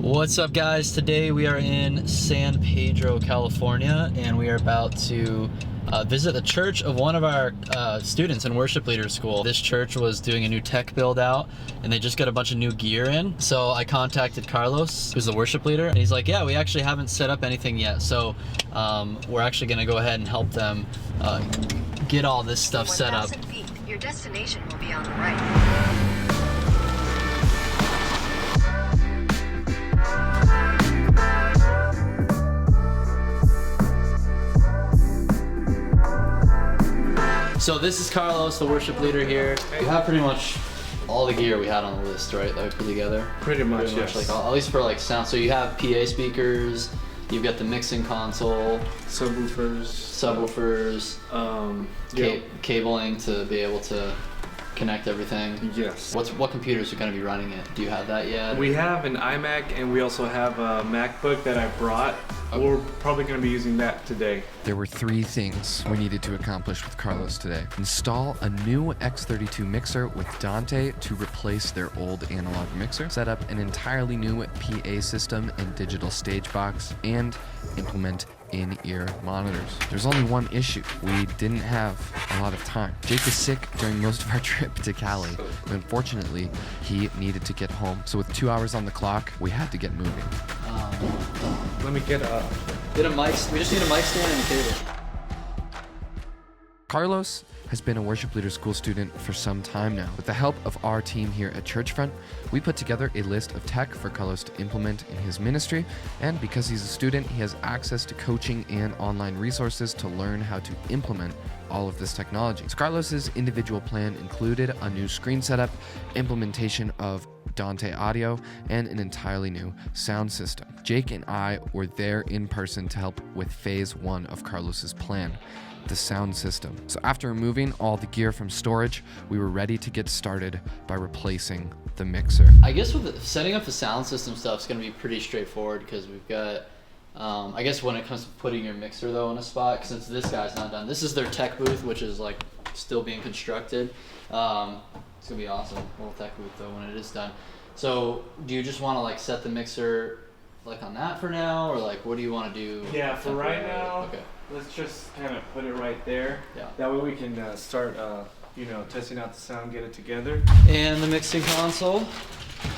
What's up, guys? Today we are in San Pedro, California, and we are about to visit the church of one of our students in worship leader school. This church was doing a new tech build out, and they just got a bunch of new gear in. So I contacted Carlos, who's the worship leader, and he's like, yeah, we actually haven't set up anything yet. So we're actually gonna go ahead and help them get all this stuff set up. 1,000 feet, your destination will be on the right. So this is Carlos, the worship leader here. You have pretty much all the gear we had on the list, right, that we put together? Pretty much, yes. Like, at least for like sound. So you have PA speakers, you've got the mixing console, subwoofers, cabling to be able to connect everything. Yes. What computers are going to be running it? Do you have that yet? We have an iMac, and we also have a MacBook that I brought. We're probably going to be using that today. There were three things we needed to accomplish with Carlos today. Install a new X32 mixer with Dante to replace their old analog mixer, set up an entirely new PA system and digital stage box, and implement in-ear monitors. There's only one issue. We didn't have a lot of time. Jake was sick during most of our trip to Cali, and unfortunately, he needed to get home. So with 2 hours on the clock, we had to get moving. Let me get a mic. We just need a mic stand and a cable. Carlos has been a worship leader school student for some time now. With the help of our team here at Churchfront, we put together a list of tech for Carlos to implement in his ministry, and because he's a student, he has access to coaching and online resources to learn how to implement all of this technology. So Carlos's individual plan included a new screen setup, implementation of Dante audio, and an entirely new sound system. Jake and I were there in person to help with phase one of Carlos's plan, the sound system. So after removing all the gear from storage, we were ready to get started by replacing the mixer. I guess with setting up the sound system stuff is going to be pretty straightforward because we've got, I guess when it comes to putting your mixer though in a spot, since this guy's not done, this is their tech booth, which is like still being constructed. It's going to be awesome, little tech booth though when it is done. So do you just want to like set the mixer like on that for now, or like what do you want to do? Yeah, for right now, okay. Let's just kind of put it right there. Yeah. That way we can start, testing out the sound, get it together. And the mixing console,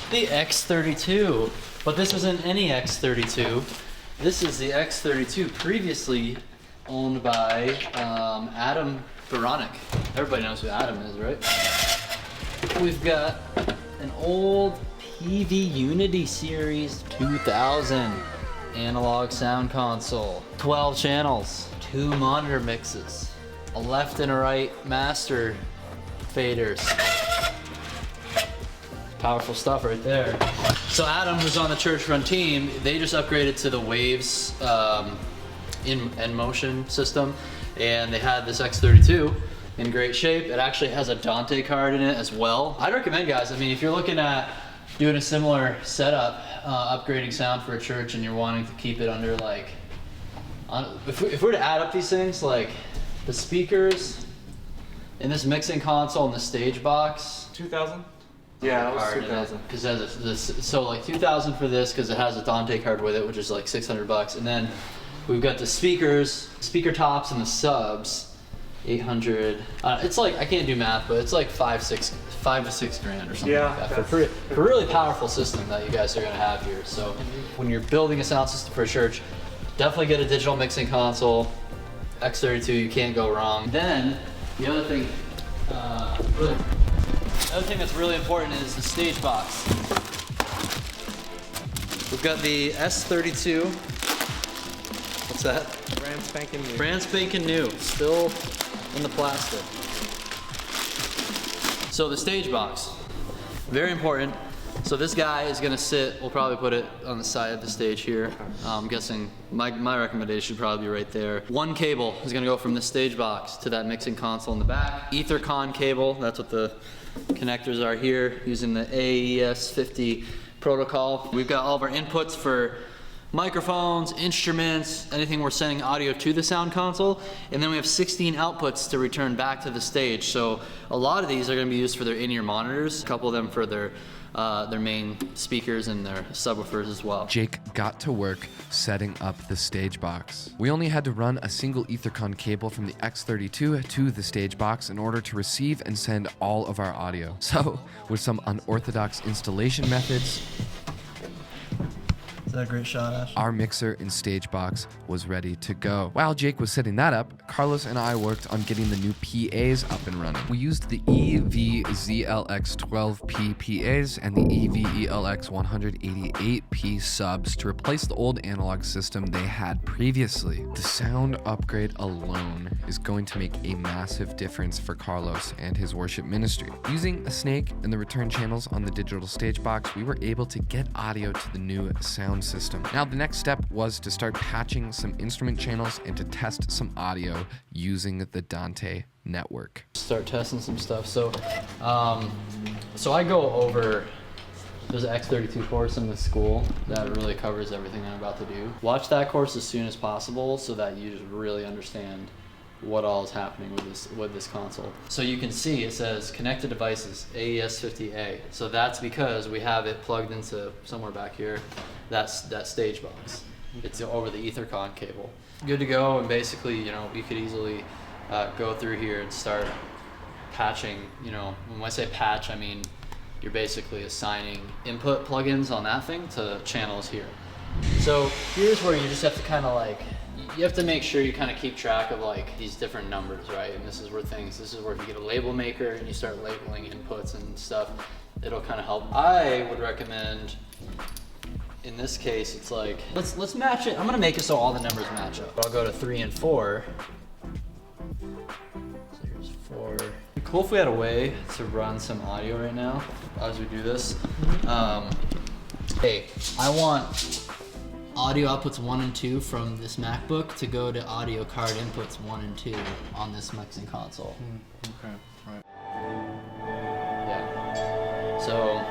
the X32. But this isn't any X32. This is the X32 previously owned by Adam Baronic. Everybody knows who Adam is, right? We've got an old PV Unity Series 2000 analog sound console, 12 channels, 2 monitor mixes, a left and a right master faders. Powerful stuff right there. So Adam, who's on the Churchfront team, they just upgraded to the Waves in motion system, and they had this X32 in great shape. It actually has a Dante card in it as well. I'd recommend, guys, I mean, if you're looking at doing a similar setup, upgrading sound for a church, and you're wanting to keep it under like, if we're to add up these things, like the speakers and this mixing console and the stage box. 2,000? Yeah, it was 2,000. Because it has this, so like 2,000 for this because it has a Dante card with it, which is like $600, and then we've got the speakers, speaker tops, and the subs. 800. It's like, I can't do math, but it's like $5 to $6 grand or something like that for a really powerful system that you guys are going to have here. So when you're building a sound system for a church, definitely get a digital mixing console. X32, you can't go wrong. Then the other thing, that's really important is the stage box. We've got the S32. What's that? Brand spanking new. Brand spanking new. Still in the plastic. So the stage box, very important. So this guy is gonna sit, we'll probably put it on the side of the stage here. I'm guessing my recommendation should probably be right there. One cable is gonna go from this stage box to that mixing console in the back. EtherCon cable, that's what the connectors are here, using the AES50 protocol. We've got all of our inputs for microphones, instruments, anything we're sending audio to the sound console, and then we have 16 outputs to return back to the stage. So a lot of these are going to be used for their in-ear monitors, a couple of them for their their main speakers and their subwoofers as well. Jake got to work setting up the stage box. We only had to run a single Ethercon cable from the X32 to the stage box in order to receive and send all of our audio. So, with some unorthodox installation methods, Is that a great shot, Ash? our mixer and stage box was ready to go. While Jake was setting that up, Carlos and I worked on getting the new PAs up and running. We used the EVZLX12P PAs and the EVELX188P subs to replace the old analog system they had previously. The sound upgrade alone is going to make a massive difference for Carlos and his worship ministry. Using a snake and the return channels on the digital stage box, we were able to get audio to the new sound system. Now the next step was to start patching some instrument channels and to test some audio using the Dante network. Start testing some stuff. So I go over, there's an X32 course in the school that really covers everything I'm about to do. Watch that course as soon as possible so that you just really understand what all is happening with this console. So you can see it says connected devices AES50A. So that's because we have it plugged into somewhere back here. That's that stage box. It's over the Ethercon cable. Good to go, and basically, you know, you could easily go through here and start patching. You know, when I say patch, I mean you're basically assigning input plugins on that thing to channels here. So here's where you just have to kind of like, you have to make sure you kind of keep track of like these different numbers, right? And this is where if you get a label maker and you start labeling inputs and stuff, it'll kind of help. I would recommend, in this case, it's like, let's match it. I'm gonna make it so all the numbers match up. I'll go to 3 and 4. So here's 4. It'd be cool if we had a way to run some audio right now as we do this. Hey, I want audio outputs 1 and 2 from this MacBook to go to audio card inputs 1 and 2 on this mixing console. Okay, right. Yeah. So.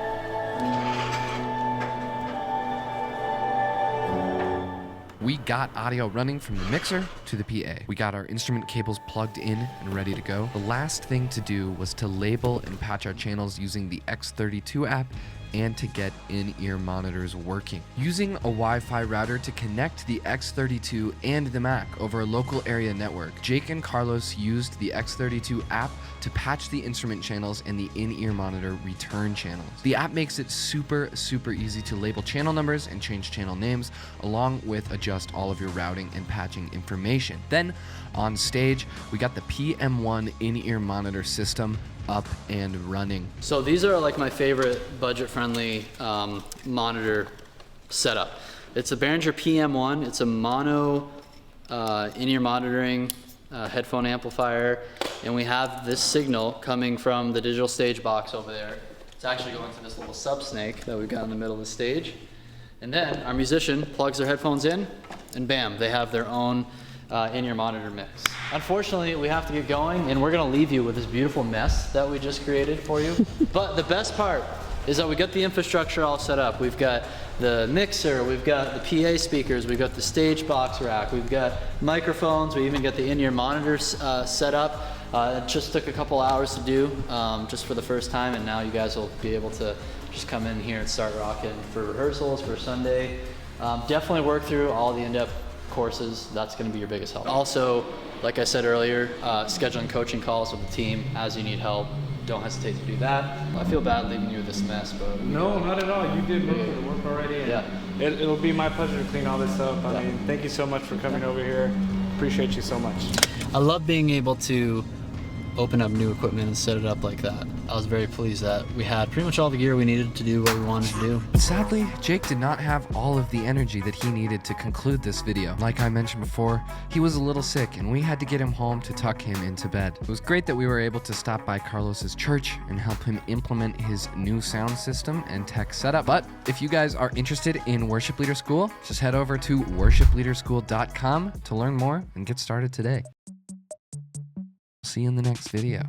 We got audio running from the mixer to the PA. We got our instrument cables plugged in and ready to go. The last thing to do was to label and patch our channels using the X32 app and to get in-ear monitors working. Using a Wi-Fi router to connect the X32 and the Mac over a local area network, Jake and Carlos used the X32 app to patch the instrument channels and the in-ear monitor return channels. The app makes it super easy to label channel numbers and change channel names, along with adjust all of your routing and patching information. Then, on stage, we got the PM1 in-ear monitor system up and running. So these are like my favorite budget-friendly monitor setup. It's a Behringer PM1. It's a mono in-ear monitoring headphone amplifier, and we have this signal coming from the digital stage box over there. It's actually going to this little sub snake that we've got in the middle of the stage. And then our musician plugs their headphones in, and bam, they have their own in-ear monitor mix. Unfortunately, we have to get going, and we're gonna leave you with this beautiful mess that we just created for you. But the best part is that we got the infrastructure all set up. We've got the mixer, we've got the PA speakers, we've got the stage box rack, we've got microphones, we even got the in-ear monitors set up. It just took a couple hours to do, just for the first time, and now you guys will be able to just come in here and start rocking for rehearsals for Sunday. Definitely work through all the in-depth courses. That's going to be your biggest help. Also, like I said earlier, scheduling coaching calls with the team as you need help. Don't hesitate to do that. I feel bad leaving you with this mess, but No, not at all. You did most of the work already. And yeah. It'll be my pleasure to clean all this up. I mean, thank you so much for coming over here. Appreciate you so much. I love being able to open up new equipment and set it up like that. I was very pleased that we had pretty much all the gear we needed to do what we wanted to do. Sadly, Jake did not have all of the energy that he needed to conclude this video. Like I mentioned before, he was a little sick and we had to get him home to tuck him into bed. It was great that we were able to stop by Carlos's church and help him implement his new sound system and tech setup. But if you guys are interested in Worship Leader School, just head over to worshipleaderschool.com to learn more and get started today. See you in the next video.